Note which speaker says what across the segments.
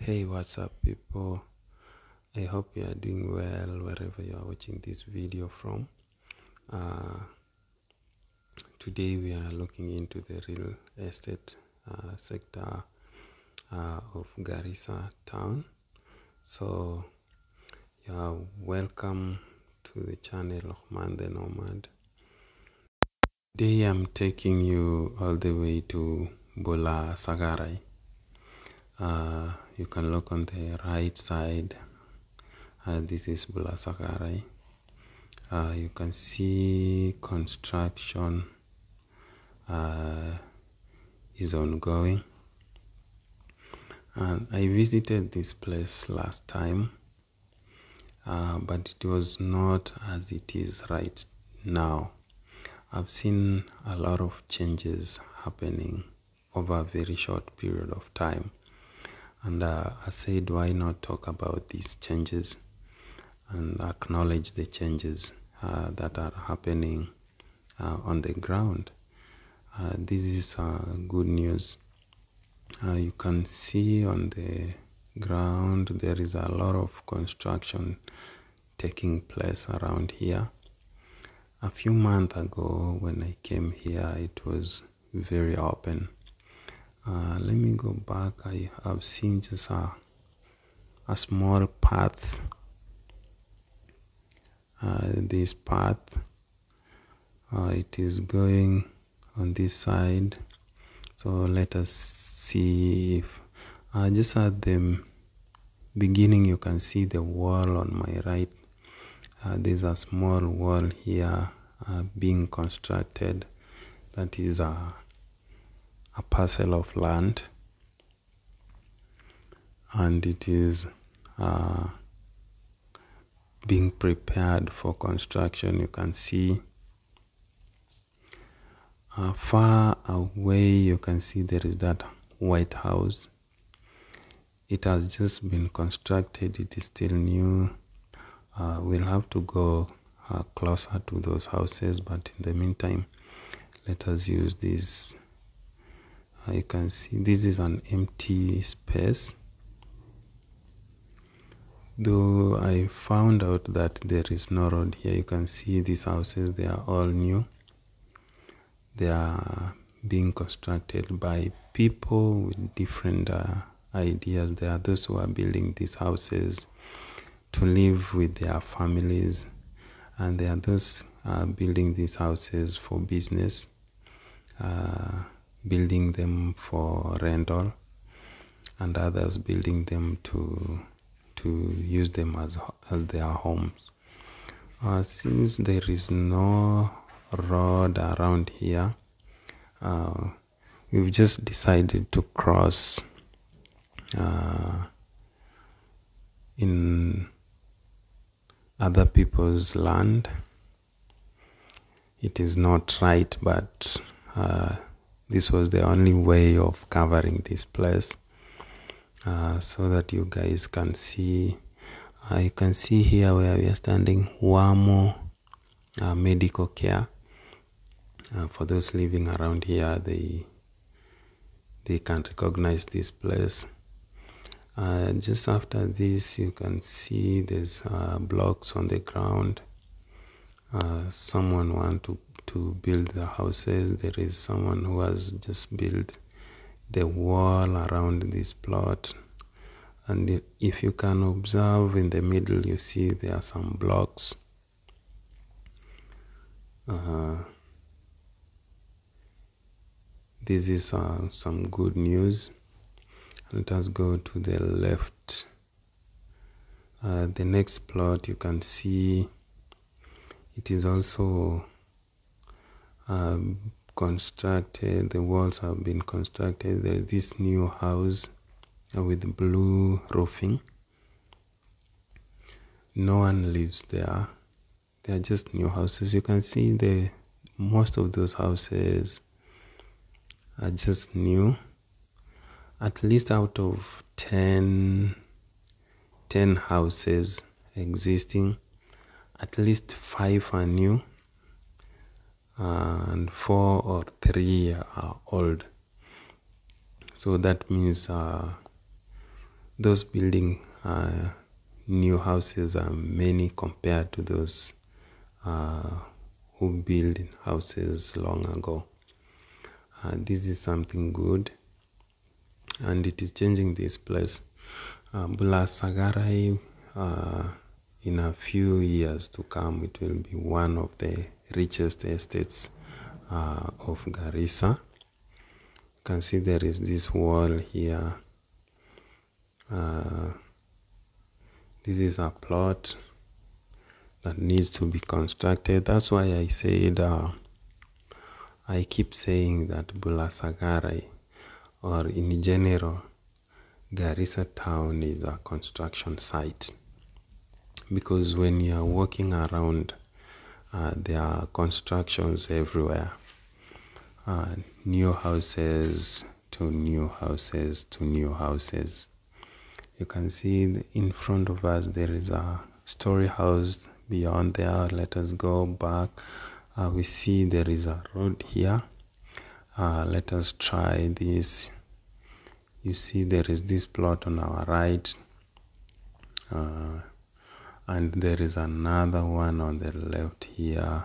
Speaker 1: Hey, what's up, people? I hope you are doing well wherever you are watching this video from. Today, we are looking into the real estate sector of Garissa town. So, you are welcome to the channel of Man the Nomad. Today, I'm taking you all the way to Bula Sagara. You can look on the right side. This is Bula Sagara. You can see construction is ongoing, and I visited this place last time, but it was not as it is right now. I've seen a lot of changes happening over a very short period of time, and I said, why not talk about these changes and acknowledge the changes that are happening on the ground. This is good news. You can see on the ground there is a lot of construction taking place around here. A few months ago when I came here, it was very open. Let me go back. I have seen just a small path. This path, it is going on this side. So let us see if just at the beginning you can see the wall on my right. There's a small wall here being constructed. That is a parcel of land, and it is being prepared for construction. You can see far away, you can see there is that White House. It has just been constructed. It is still new. We'll have to go closer to those houses, but in the meantime, let us use this. You can see this is an empty space. Though I found out that there is no road here. You can see these houses, they are all new. They are being constructed by people with different ideas. There are those who are building these houses to live with their families, and there are those building these houses for business, building them for rental, and others building them to use them as their homes. Since there is no road around here, we've just decided to cross in other people's land. It is not right, but this was the only way of covering this place, so that you guys can see. You can see here where we are standing, Wamo Medical Care. For those living around here, they can recognize this place. Just after this, you can see there's blocks on the ground. Someone want to build the houses. There is someone who has just built the wall around this plot. And if you can observe in the middle, you see there are some blocks. This is some good news. Let us go to the left. The next plot, you can see it is also constructed. The walls have been constructed. There is this new house with blue roofing. No one lives there. They are just new houses. You can see most of those houses are just new. At least out of 10 houses existing, at least 5 are new, and 4 or 3 are old. So that means those building new houses are many compared to those who built houses long ago. This is something good, and it is changing this place. Bula Sagara, in a few years to come, it will be one of the richest estates of Garissa. You can see there is this wall here. This is a plot that needs to be constructed. That's why I said, I keep saying that Bula Sagara, or in general, Garissa town is a construction site. Because when you are walking around, there are constructions everywhere. New houses to new houses to new houses. You can see in front of us there is a story house. Beyond there, let us go back. We see there is a road here. Let us try this. You see there is this plot on our right, and there is another one on the left here.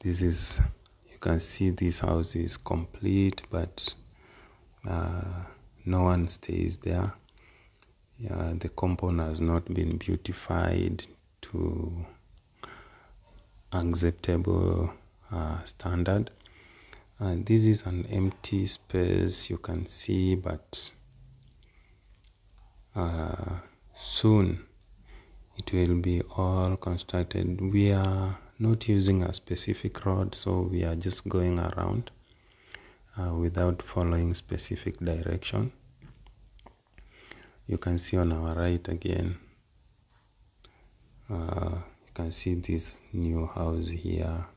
Speaker 1: This is, you can see this house is complete, but no one stays there. The compound has not been beautified to acceptable standard. This is an empty space, you can see, but soon it will be all constructed. We are not using a specific road, so we are just going around without following specific direction. You can see on our right again, you can see this new house here.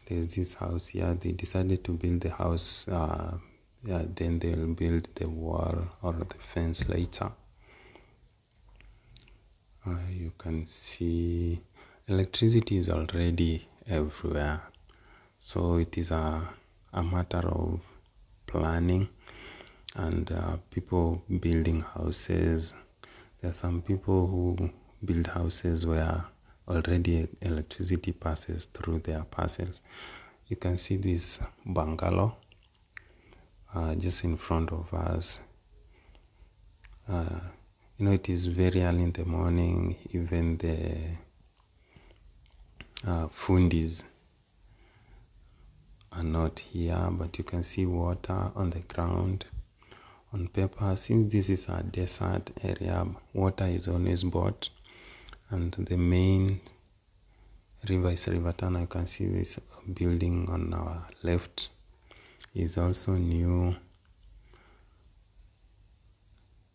Speaker 1: There's this house here. They decided to build the house, then they'll build the wall or the fence later. You can see electricity is already everywhere, so it is a matter of planning and people building houses. There are some people who build houses where already electricity passes through their parcels. You can see this bungalow just in front of us. You know, it is very early in the morning. Even the fundis are not here, but you can see water on the ground. On paper, since this is a desert area, water is always bought, and the main river is River Tana. You can see this building on our left is also new.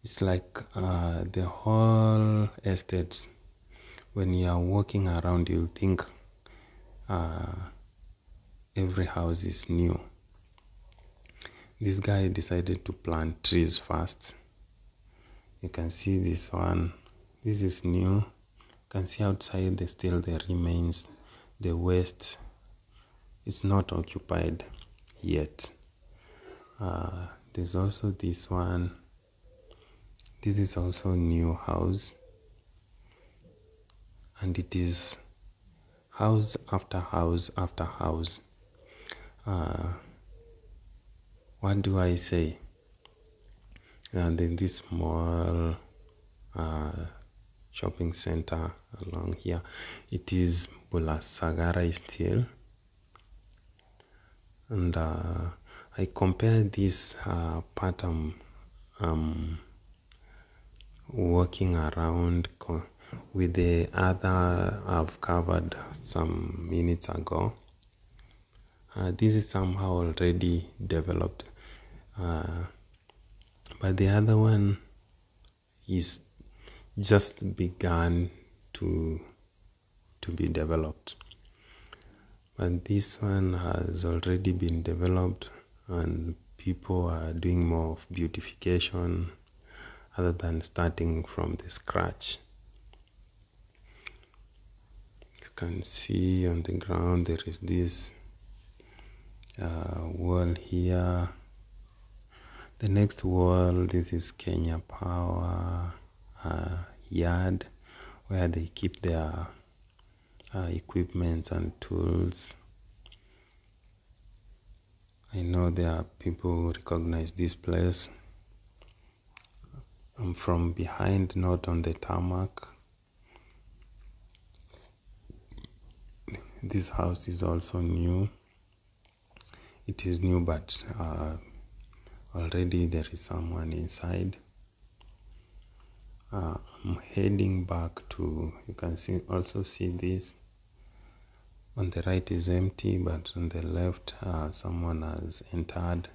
Speaker 1: It's like the whole estate, when you are walking around, you'll think every house is new. This guy decided to plant trees first. You can see this one. This is new. You can see outside there's still the remains. The west is not occupied yet. There's also this one. This is also new house, and it is house after house after house. What do I say? And then this small shopping center along here. It is Bula Sagara still, and I compare this pattern walking around with the other I've covered some minutes ago. This is somehow already developed, but the other one is just begun to be developed. But this one has already been developed, and people are doing more of beautification other than starting from the scratch. You can see on the ground there is this wall here. The next wall, this is Kenya Power yard, where they keep their equipment and tools. I know there are people who recognize this place. I'm from behind, not on the tarmac. This house is also new. It is new, but already there is someone inside. I'm heading back to, you can also see this. On the right is empty, but on the left someone has entered.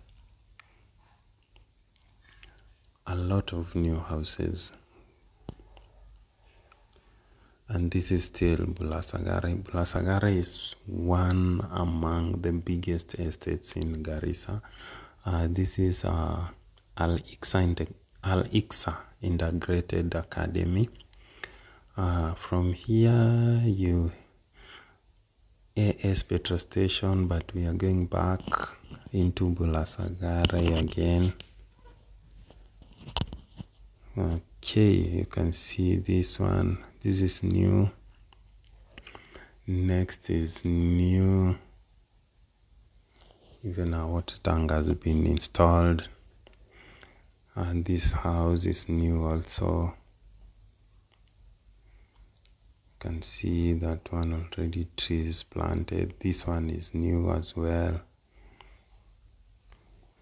Speaker 1: A lot of new houses. And this is still Bula Sagara. Bula Sagara is one among the biggest estates in Garissa. This is Al-Iqsa Integrated Academy. From here, AS petrol station, but we are going back into Bula Sagara again. Okay, you can see this one. This is new. Next is new. Even a water tank has been installed. And this house is new also. You can see that one already, trees planted. This one is new as well.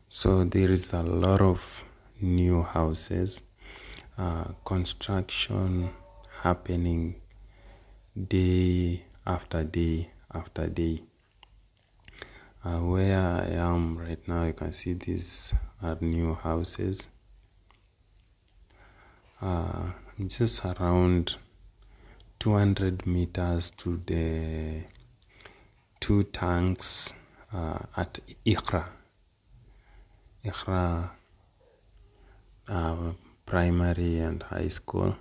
Speaker 1: So there is a lot of new houses. Construction happening day after day after day. Where I am right now, you can see these are new houses. Just around 200 meters to the two tanks at Iqra primary and high school.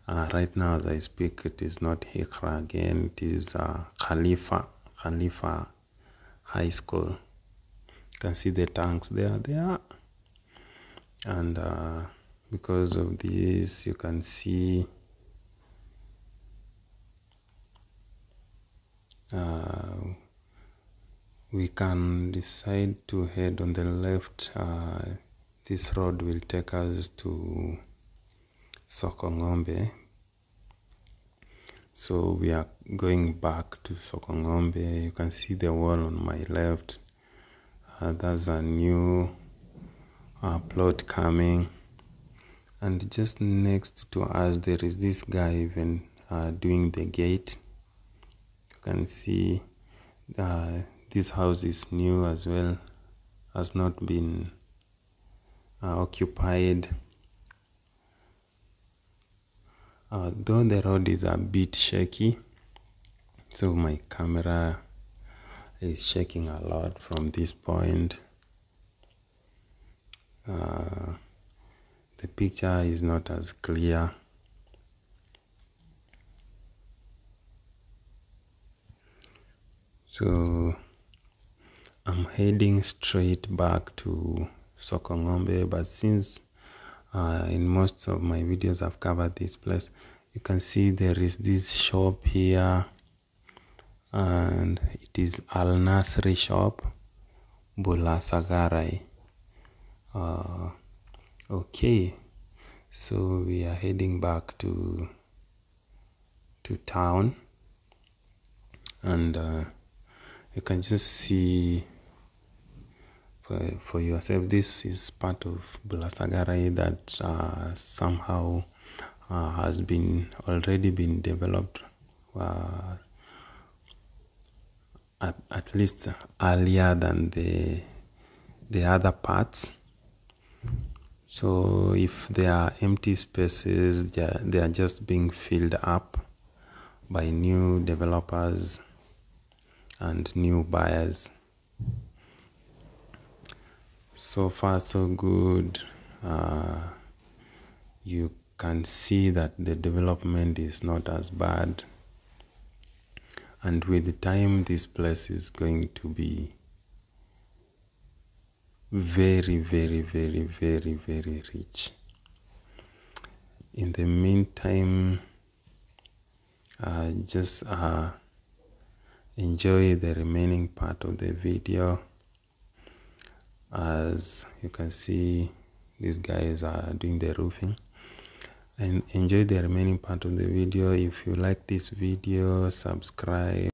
Speaker 1: Right now as I speak, it is not Iqra again, it is Khalifa High School. You can see the tanks there. And because of this, you can see we can decide to head on the left. This road will take us to Sokongombe. So we are going back to Sokongombe. You can see the wall on my left. There's a new plot coming. And just next to us, there is this guy even doing the gate. You can see this house is new as well, has not been occupied. Though the road is a bit shaky, so my camera is shaking a lot from this point. The picture is not as clear. So I'm heading straight back to Sokongombe, but since in most of my videos I've covered this place, you can see there is this shop here, and it is Al Nasri shop, Bula Sagara. Okay, so we are heading back to town, and you can just see for yourself. This is part of Bula Sagara that somehow has already been developed, at least earlier than the other parts. So if there are empty spaces, they are just being filled up by new developers and new buyers. So far so good. You can see that the development is not as bad, and with time this place is going to be very, very, very, very, very rich. In the meantime, just enjoy the remaining part of the video. As you can see, these guys are doing the roofing, and enjoy the remaining part of the video. If you like this video, subscribe.